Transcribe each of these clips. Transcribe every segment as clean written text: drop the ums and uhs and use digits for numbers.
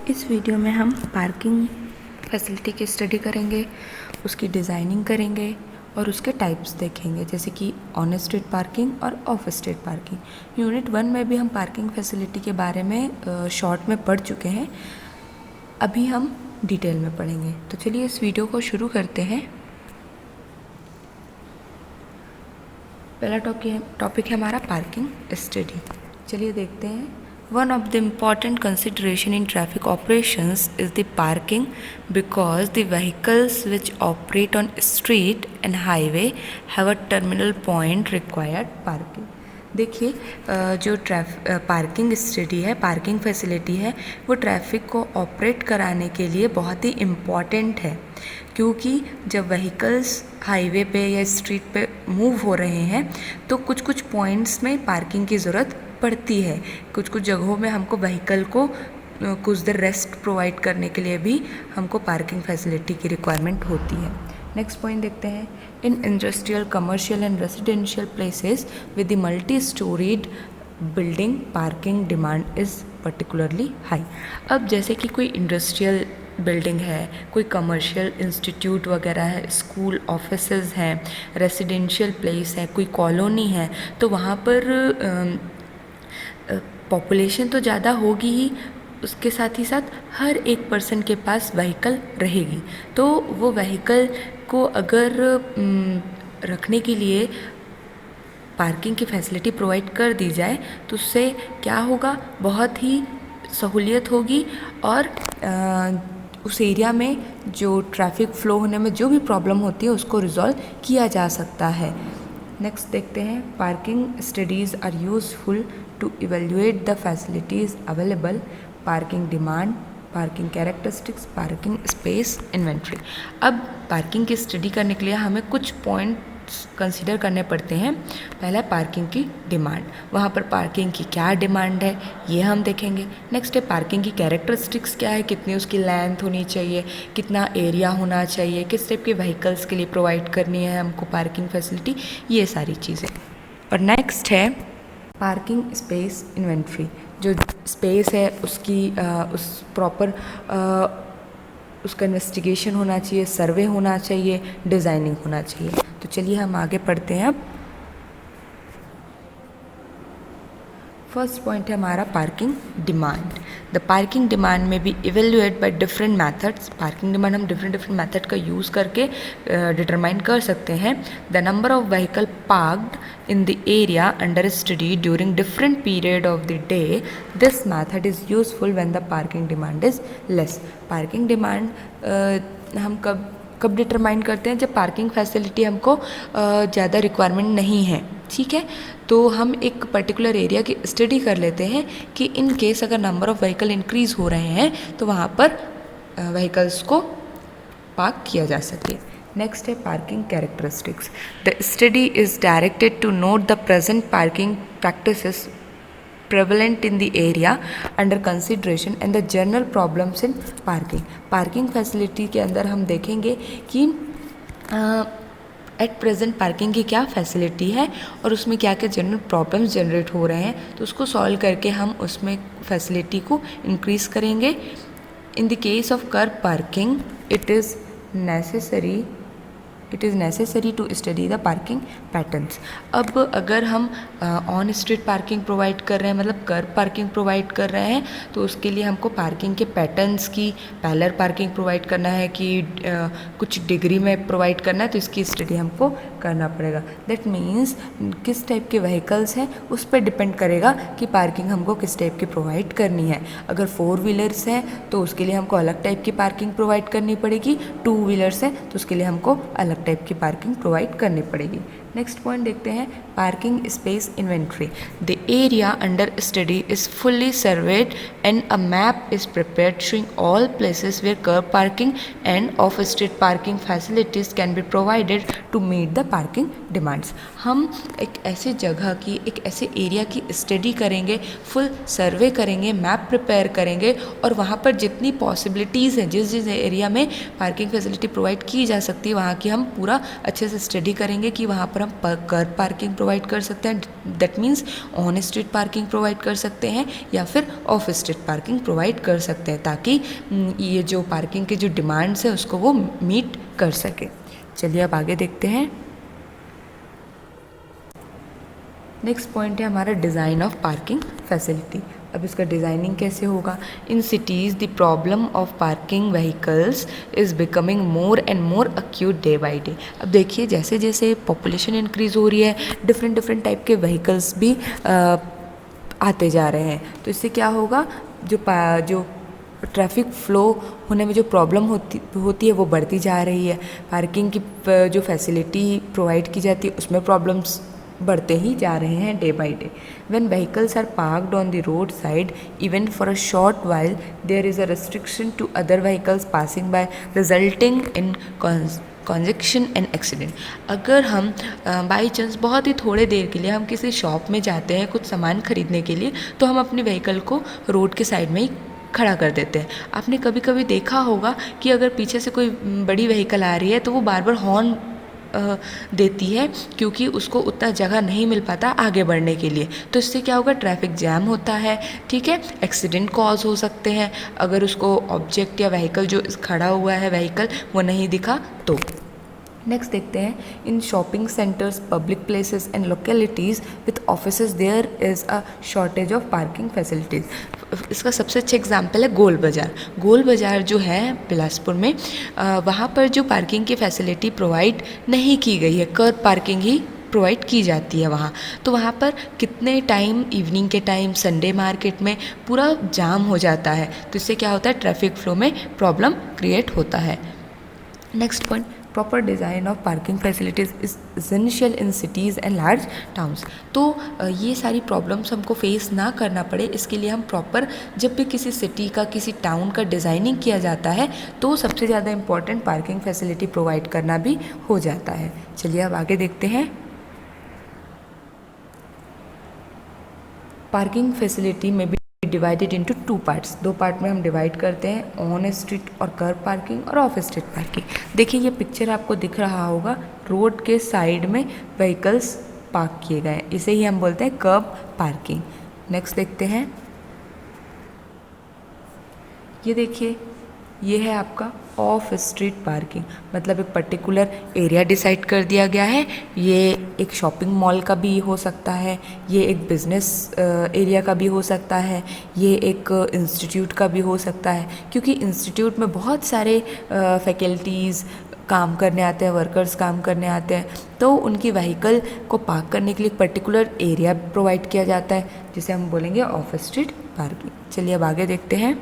इस वीडियो में हम पार्किंग फैसिलिटी की स्टडी करेंगे, उसकी डिज़ाइनिंग करेंगे और उसके टाइप्स देखेंगे, जैसे कि ऑन स्ट्रीट पार्किंग और ऑफ स्ट्रीट पार्किंग। यूनिट 1 में भी हम पार्किंग फैसिलिटी के बारे में शॉर्ट में पढ़ चुके हैं, अभी हम डिटेल में पढ़ेंगे। तो चलिए इस वीडियो को शुरू करते हैं। पहला टॉपिक है हमारा पार्किंग स्टडी। चलिए देखते हैं। One of the important consideration in traffic operations is the parking, because the vehicles which operate on street and highway have a terminal point required parking. देखिए, जो पार्किंग स्टडी है, parking facility है, वो traffic को operate कराने के लिए बहुत ही इम्पॉर्टेंट है, क्योंकि जब व्हीकल्स हाईवे पे या स्ट्रीट पे मूव हो रहे हैं तो कुछ कुछ पॉइंट्स में पार्किंग की ज़रूरत पड़ती है। कुछ कुछ जगहों में हमको व्हीकल को कुछ देर रेस्ट प्रोवाइड करने के लिए भी हमको पार्किंग फैसिलिटी की रिक्वायरमेंट होती है। नेक्स्ट पॉइंट देखते हैं। In industrial, commercial and residential places with the multi storeyed building, parking demand is particularly high. अब जैसे कि कोई इंडस्ट्रियल बिल्डिंग है, कोई कमर्शियल इंस्टीट्यूट वगैरह है, स्कूल, ऑफिसेज हैं, रेसिडेंशियल प्लेस है, कोई कॉलोनी है, तो वहाँ पर पॉपुलेशन तो ज़्यादा होगी ही, उसके साथ ही साथ हर एक पर्सन के पास व्हीकल रहेगी। तो वो व्हीकल को अगर रखने के लिए पार्किंग की फैसिलिटी प्रोवाइड कर दी जाए तो उससे क्या होगा, बहुत ही सहूलियत होगी और उस एरिया में जो ट्रैफिक फ़्लो होने में जो भी प्रॉब्लम होती है उसको रिजॉल्व किया जा सकता है। नेक्स्ट देखते हैं। Parking studies are useful to evaluate the facilities available, parking demand, parking characteristics, parking space, inventory. अब पार्किंग की स्टडी करने के लिए हमें कुछ पॉइंट्स कंसीडर करने पड़ते हैं। पहला है पार्किंग की डिमांड, वहाँ पर पार्किंग की क्या डिमांड है ये हम देखेंगे। नेक्स्ट है पार्किंग की कैरेक्टरिस्टिक्स क्या है, कितनी उसकी लेंथ होनी चाहिए, कितना एरिया होना चाहिए, किस टाइप के व्हीकल्स के लिए प्रोवाइड करनी है हमको पार्किंग फैसिलिटी, ये सारी चीज़ें। और नेक्स्ट है पार्किंग स्पेस इन्वेंट्री। जो स्पेस है उसकी उस प्रॉपर उसका इन्वेस्टिगेशन होना चाहिए, सर्वे होना चाहिए, डिज़ाइनिंग होना चाहिए। तो चलिए हम आगे पढ़ते हैं। अब फर्स्ट पॉइंट है हमारा parking demand. The parking demand may be evaluate by different methods. Parking demand हम डिफरेंट मेथड का यूज़ करके डिटरमाइन कर सकते हैं। The number of vehicle parked in the area under study during different period of the day. This method is useful when the parking demand is less. Parking demand हम कब determine करते हैं, जब parking facility हमको ज़्यादा requirement नहीं है, ठीक है। तो हम एक पर्टिकुलर एरिया की स्टडी कर लेते हैं कि इन केस अगर नंबर ऑफ़ व्हीकल इंक्रीज़ हो रहे हैं तो वहाँ पर व्हीकल्स को पार्क किया जा सके। नेक्स्ट है parking characteristics. The study is directed to note the present parking practices prevalent in the area under consideration and the general problems in parking. Parking facility के अंदर हम देखेंगे कि एट प्रेजेंट पार्किंग की क्या फैसिलिटी है और उसमें क्या क्या जनरल प्रॉब्लम्स जनरेट हो रहे हैं, तो उसको सॉल्व करके हम उसमें फैसिलिटी को इंक्रीज़ करेंगे। In the case of car parking it is necessary to study the parking patterns. अब अगर हम ऑन स्ट्रीट पार्किंग प्रोवाइड कर रहे हैं, मतलब कर पार्किंग प्रोवाइड कर रहे हैं, तो उसके लिए हमको पार्किंग के पैटर्न्स की पैरेलल पार्किंग प्रोवाइड करना है कि कुछ डिग्री में प्रोवाइड करना है, तो इसकी स्टडी हमको करना पड़ेगा। दैट मीन्स किस टाइप के व्हीकल्स हैं उस पर डिपेंड करेगा कि पार्किंग हमको किस टाइप की प्रोवाइड करनी है। अगर 4 व्हीलर्स हैं तो उसके लिए हमको अलग टाइप की पार्किंग प्रोवाइड करनी पड़ेगी, 2 व्हीलर्स हैं तो उसके लिए हमको अलग टाइप की पार्किंग प्रोवाइड करनी पड़ेगी। नेक्स्ट पॉइंट देखते हैं parking space inventory. The area under study is fully surveyed and a map is prepared showing all places where kerb parking and off street parking facilities can be provided to meet the parking demands. हम एक ऐसे जगह की, एक ऐसे area की study करेंगे, full सर्वे करेंगे, मैप प्रिपेयर करेंगे और वहाँ पर जितनी पॉसिबिलिटीज़ हैं, जिस जिस एरिया में पार्किंग फैसिलिटी प्रोवाइड की जा सकती है वहाँ की हम पूरा अच्छे से स्टडी करेंगे कि वहाँ पर हम हम कर्ब पार्किंग प्रोवाइड कर सकते हैं, that means on street parking provide कर सकते हैं या फिर ऑफ स्ट्रीट पार्किंग प्रोवाइड कर सकते हैं, ताकि ये जो पार्किंग के जो डिमांड्स है उसको वो मीट कर सके। चलिए अब आगे देखते हैं। नेक्स्ट पॉइंट है हमारा डिज़ाइन ऑफ पार्किंग फैसिलिटी। अब इसका डिज़ाइनिंग कैसे होगा? In cities the problem of parking vehicles is becoming more and more acute day by day. अब देखिए जैसे जैसे पॉपुलेशन इंक्रीज़ हो रही है, डिफरेंट टाइप के व्हीकल्स भी आते जा रहे हैं, तो इससे क्या होगा, जो ट्रैफिक फ़्लो होने में जो प्रॉब्लम होती है वो बढ़ती जा रही है। पार्किंग की जो फैसिलिटी प्रोवाइड की जाती है उसमें प्रॉब्लम्स बढ़ते ही जा रहे हैं day by day. When vehicles are parked on the roadside, even for a short while, there is a restriction to other vehicles passing by, resulting in congestion and accident। अगर हम बाई चांस बहुत ही थोड़े देर के लिए हम किसी shop में जाते हैं कुछ सामान खरीदने के लिए, तो हम अपनी व्हीकल को रोड के साइड में ही खड़ा कर देते हैं। आपने कभी कभी देखा होगा कि अगर पीछे से कोई बड़ी व्हीकल आ रही है तो वो बार बार हॉर्न देती है, क्योंकि उसको उतना जगह नहीं मिल पाता आगे बढ़ने के लिए। तो इससे क्या होगा, ट्रैफिक जैम होता है, ठीक है, एक्सीडेंट कॉज हो सकते हैं अगर उसको ऑब्जेक्ट या व्हीकल जो खड़ा हुआ है व्हीकल वो नहीं दिखा तो। नेक्स्ट देखते हैं, in shopping centres, public places and localities with offices there is a shortage of parking facilities. इसका सबसे अच्छा एग्जांपल है गोल बाज़ार। गोल बाज़ार जो है बिलासपुर में, वहाँ पर जो पार्किंग की फैसिलिटी प्रोवाइड नहीं की गई है, कर्ब पार्किंग ही प्रोवाइड की जाती है वहाँ। तो वहाँ पर कितने टाइम, इवनिंग के टाइम, संडे मार्केट में पूरा जाम हो जाता है, तो इससे क्या होता है, ट्रैफिक फ्लो में प्रॉब्लम क्रिएट होता है। Next point, proper design of parking facilities is essential in cities and large towns. तो ये सारी प्रॉब्लम्स हमको फेस ना करना पड़े, इसके लिए हम प्रॉपर, जब भी किसी सिटी का, किसी टाउन का डिज़ाइनिंग किया जाता है तो सबसे ज़्यादा इम्पॉर्टेंट पार्किंग फैसिलिटी प्रोवाइड करना भी हो जाता है। चलिए अब आगे देखते हैं। पार्किंग फैसिलिटी में भी डिवाइडेड इनटू 2 पार्ट्स। 2 पार्ट में हम डिवाइड करते हैं, ऑन स्ट्रीट और कर्ब पार्किंग और ऑफ स्ट्रीट पार्किंग। देखिए ये पिक्चर आपको दिख रहा होगा, रोड के साइड में व्हीकल्स पार्क किए गए, इसे ही हम बोलते हैं कर्ब पार्किंग। नेक्स्ट देखते हैं, ये देखिए ये है आपका ऑफ स्ट्रीट पार्किंग, मतलब एक पर्टिकुलर एरिया डिसाइड कर दिया गया है। ये एक शॉपिंग मॉल का भी हो सकता है, ये एक बिजनेस एरिया का भी हो सकता है, ये एक इंस्टीट्यूट का भी हो सकता है, क्योंकि इंस्टीट्यूट में बहुत सारे फैकल्टीज़ काम करने आते हैं, वर्कर्स काम करने आते हैं, तो उनकी व्हीकल को पार्क करने के लिए एक पर्टिकुलर एरिया प्रोवाइड किया जाता है, जिसे हम बोलेंगे ऑफ स्ट्रीट पार्किंग। चलिए अब आगे देखते हैं,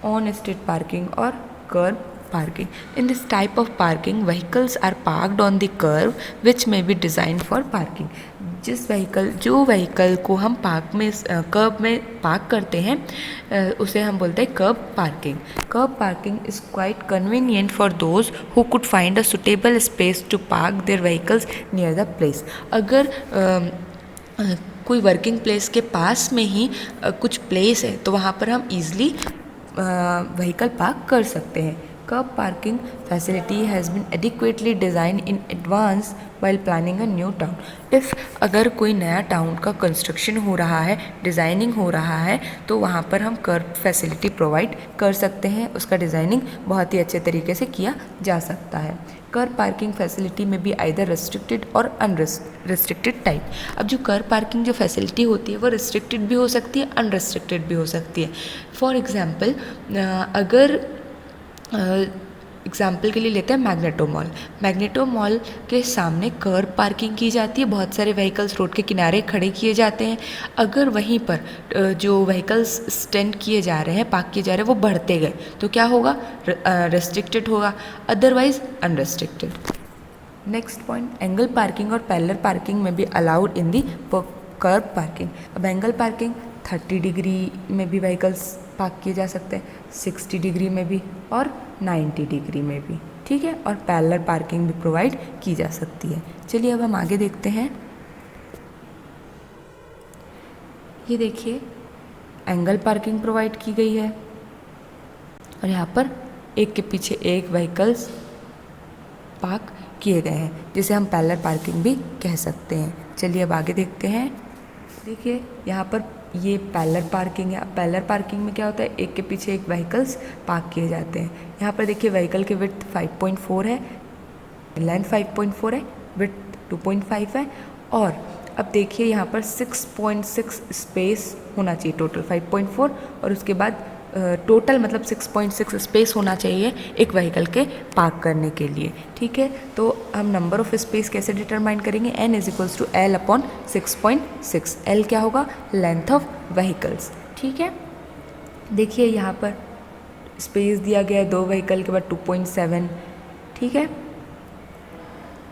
ऑन स्ट्रीट पार्किंग और कर्ब parking. In this type of parking, vehicles are parked on the curb, which may be designed for parking। जो व्हीकल को हम कर्ब में पार्क करते हैं उसे हम बोलते हैं kerb parking. Kerb parking is quite convenient for those who could find a suitable space to park their vehicles near the place. अगर कोई वर्किंग प्लेस के पास में ही कुछ प्लेस है तो वहाँ पर हम ईज़िली व्हीकल पार्क कर सकते हैं। Kerb parking facility has been adequately design in advance while planning a new town. If अगर कोई नया टाउन का कंस्ट्रक्शन हो रहा है, डिज़ाइनिंग हो रहा है, तो वहाँ पर हम कर्ब फैसिलिटी प्रोवाइड कर सकते हैं। उसका डिज़ाइनिंग बहुत ही अच्छे तरीके से किया जा सकता है। कर्ब पार्किंग फैसिलिटी में भी आइदर रेस्ट्रिक्टेड और अनरेस्ट्रिक्टेड टाइप। अब जो कर्ब पार्किंग जो फैसिलिटी होती है वो रिस्ट्रिक्टेड भी हो सकती है, अनरेस्ट्रिक्टेड भी हो सकती है। फॉर एग्ज़ाम्पल अगर एग्जाम्पल के लिए लेते हैं मैग्नेटो मॉल। मैग्नेटो मॉल के सामने कर्ब पार्किंग की जाती है, बहुत सारे व्हीकल्स रोड के किनारे खड़े किए जाते हैं। अगर वहीं पर जो व्हीकल्स स्टैंड किए जा रहे हैं, पार्क किए जा रहे हैं, वो बढ़ते गए तो क्या होगा, रेस्ट्रिक्टेड होगा, otherwise unrestricted. Next point, angle parking और पैरेलल पार्किंग में भी अलाउड इन दी कर्ब पार्किंग। अब एंगल पार्किंग 30 डिग्री में भी व्हीकल्स पार्क किए जा सकते हैं, 60 डिग्री में भी और 90 डिग्री में भी, ठीक है, और पैरेलल पार्किंग भी प्रोवाइड की जा सकती है। चलिए अब हम आगे देखते हैं। ये देखिए एंगल पार्किंग प्रोवाइड की गई है और यहाँ पर एक के पीछे एक व्हीकल्स पार्क किए गए हैं, जिसे हम पैरेलल पार्किंग भी कह सकते हैं। चलिए अब आगे देखते हैं। देखिए यहाँ पर ये पैरेलल पार्किंग है। अब पैरेलल पार्किंग में क्या होता है, एक के पीछे एक व्हीकल्स पार्क किए जाते हैं। यहाँ पर देखिए व्हीकल की विड्थ 5.4 है, लेंथ 5.4 है, विड्थ 2.5 है। और अब देखिए यहाँ पर 6.6 स्पेस होना चाहिए, टोटल 5.4 और उसके बाद टोटल मतलब 6.6 स्पेस होना चाहिए एक व्हीकल के पार्क करने के लिए। ठीक है, तो हम नंबर ऑफ स्पेस कैसे डिटरमाइन करेंगे, n = L अपॉन 6.6। L क्या होगा, लेंथ ऑफ व्हीकल्स। ठीक है, देखिए यहाँ पर स्पेस दिया गया है 2 व्हीकल के बाद 2.7। ठीक है,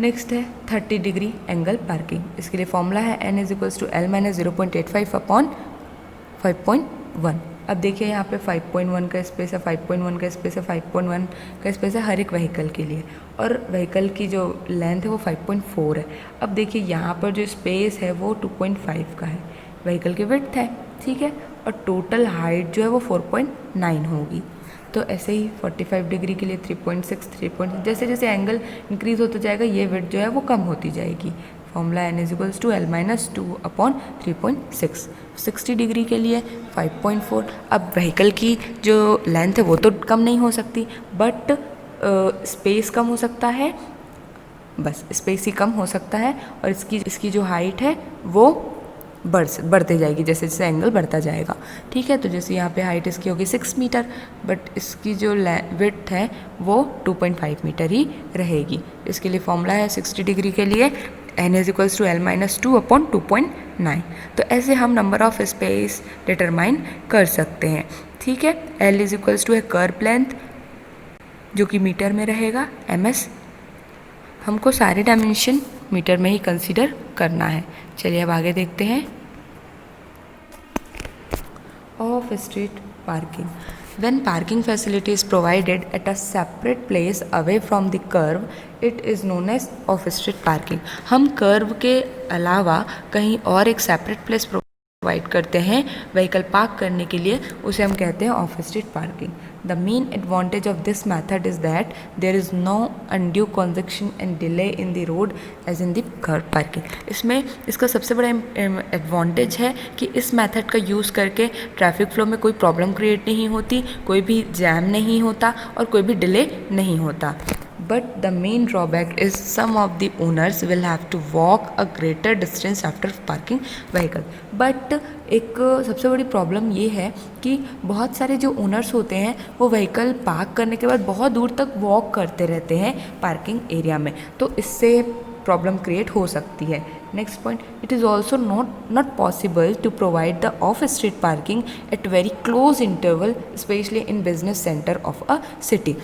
नेक्स्ट है 30 डिग्री एंगल पार्किंग। इसके लिए फॉर्मूला है n = L - 0.85 अपॉन 5.1। अब देखिए यहाँ पे 5.1 का स्पेस है, 5.1 का स्पेस है, 5.1 का स्पेस है हर एक व्हीकल के लिए, और व्हीकल की जो लेंथ है वो 5.4 है। अब देखिए यहाँ पर जो स्पेस है वो 2.5 का है, व्हीकल की विड्थ है। ठीक है, और टोटल हाइट जो है वो 4.9 होगी। तो ऐसे ही 45 डिग्री के लिए 3.6, 3. जैसे जैसे एंगल इंक्रीज होता जाएगा ये विड्थ जो है वो कम होती जाएगी। Formula n = L - 2 upon 3.6। 60 degree के लिए 5.4। अब व्हीकल की जो लेंथ है वो तो कम नहीं हो सकती, बट स्पेस कम हो सकता है, बस स्पेस ही कम हो सकता है, और इसकी जो हाइट है वो बढ़ते जाएगी जैसे जैसे एंगल बढ़ता जाएगा। ठीक है, तो जैसे यहाँ पे हाइट इसकी होगी 6 मीटर, बट इसकी जो विड्थ है वो 2.5 मीटर ही रहेगी। इसके लिए फॉर्मूला है 60 डिग्री के लिए n = L - 2 अपॉन 2.9। तो ऐसे हम नंबर ऑफ स्पेस डिटरमाइन कर सकते हैं। ठीक है, L = है कर्व लेंथ जो कि मीटर में रहेगा, ms। हमको सारे डायमेंशन मीटर में ही कंसीडर करना है। चलिए अब आगे देखते हैं। Off street parking, when parking facility is provided at a separate place away from the curb, it is known as off street parking। हम कर्व के अलावा कहीं और एक सेपरेट प्लेस प्रोवाइड करते हैं व्हीकल पार्क करने के लिए, उसे हम कहते हैं off street parking. The main advantage of this method is that there is no undue congestion and delay in the road as in the curve parking. इसमें इसका सबसे बड़ा एडवांटेज है कि इस मेथड का यूज़ करके ट्रैफिक फ्लो में कोई प्रॉब्लम क्रिएट नहीं होती, कोई भी जैम नहीं होता और कोई भी डिले नहीं होता। But the main drawback is some of the owners will have to walk a greater distance after parking vehicle। But एक सबसे बड़ी प्रॉब्लम ये है कि बहुत सारे जो ओनर्स होते हैं वो व्हीकल पार्क करने के बाद बहुत दूर तक वॉक करते रहते हैं पार्किंग एरिया में, तो इससे प्रॉब्लम क्रिएट हो सकती है। Next point, it is also not possible to provide the off street parking at very close interval, specially in business centre of a city.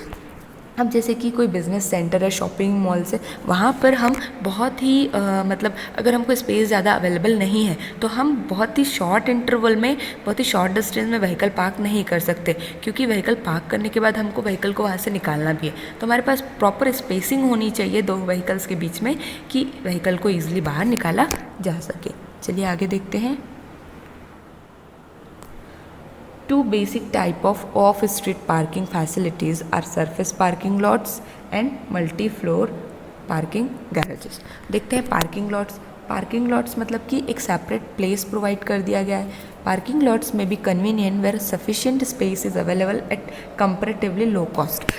अब जैसे कि कोई बिज़नेस सेंटर है, शॉपिंग मॉल्स है, वहाँ पर हम बहुत ही मतलब अगर हमको स्पेस ज़्यादा अवेलेबल नहीं है तो हम बहुत ही शॉर्ट इंटरवल में, बहुत ही शॉर्ट डिस्टेंस में व्हीकल पार्क नहीं कर सकते, क्योंकि व्हीकल पार्क करने के बाद हमको व्हीकल को वहाँ से निकालना भी है। तो हमारे पास प्रॉपर स्पेसिंग होनी चाहिए दो व्हीकल्स के बीच में कि व्हीकल को ईजिली बाहर निकाला जा सके। चलिए आगे देखते हैं। Two basic type of off-street parking facilities are surface parking lots and multi-floor parking garages। देखते हैं पार्किंग लॉट्स। पार्किंग लॉट्स मतलब कि एक सेपरेट प्लेस प्रोवाइड कर दिया गया है। पार्किंग लॉट्स में be convenient where sufficient space is available at comparatively low cost.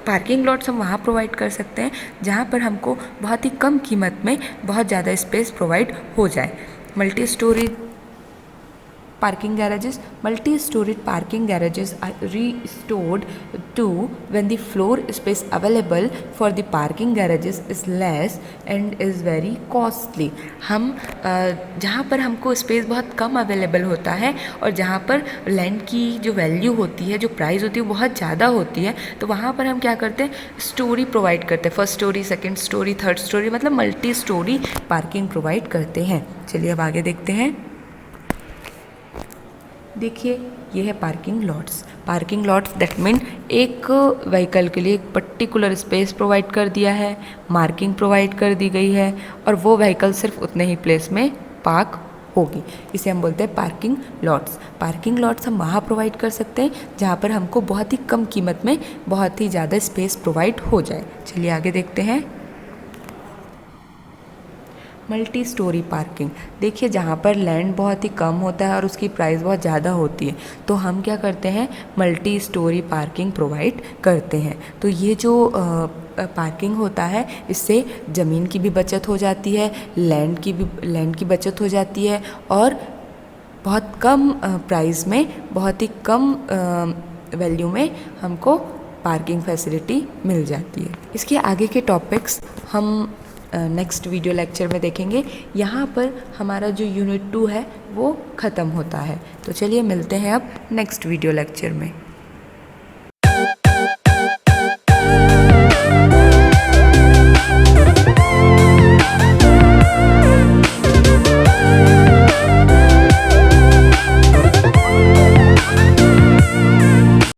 Parking lots हम वहाँ प्रोवाइड कर सकते हैं जहाँ पर हमको बहुत ही कम कीमत में बहुत ज़्यादा स्पेस प्रोवाइड हो जाए। Multi storey parking garages, multi-storied parking garages are restored to when the floor space available for the parking garages is less and is very costly। हम जहाँ पर हमको स्पेस बहुत कम अवेलेबल होता है और जहाँ पर लैंड की जो वैल्यू होती है, जो प्राइस होती है वो बहुत ज़्यादा होती है, तो वहाँ पर हम क्या करते हैं, स्टोरी प्रोवाइड करते हैं, first story, second story, third story, मतलब मल्टी स्टोरी पार्किंग प्रोवाइड करते हैं। चलिए अब आगे देखते हैं। देखिए ये है parking lots. Parking lots that mean एक व्हीकल के लिए एक पर्टिकुलर स्पेस प्रोवाइड कर दिया है, मार्किंग प्रोवाइड कर दी गई है और वो व्हीकल सिर्फ उतने ही प्लेस में पार्क होगी। इसे हम बोलते हैं पार्किंग लॉट्स। पार्किंग लॉट्स हम वहाँ प्रोवाइड कर सकते हैं जहाँ पर हमको बहुत ही कम कीमत में बहुत ही ज़्यादा स्पेस प्रोवाइड हो जाए। चलिए आगे देखते हैं। Multi storey parking. देखिए जहाँ पर लैंड बहुत ही कम होता है और उसकी प्राइस बहुत ज़्यादा होती है, तो हम क्या करते हैं, मल्टी स्टोरी पार्किंग प्रोवाइड करते हैं। तो ये जो पार्किंग होता है, इससे ज़मीन की भी बचत हो जाती है, लैंड की बचत हो जाती है और बहुत कम प्राइस में, बहुत ही कम वैल्यू में हमको पार्किंग फैसिलिटी मिल जाती है। इसके आगे के टॉपिक्स हम नेक्स्ट वीडियो लेक्चर में देखेंगे। यहाँ पर हमारा जो यूनिट 2 है वो ख़त्म होता है। तो चलिए मिलते हैं अब नेक्स्ट वीडियो लेक्चर में।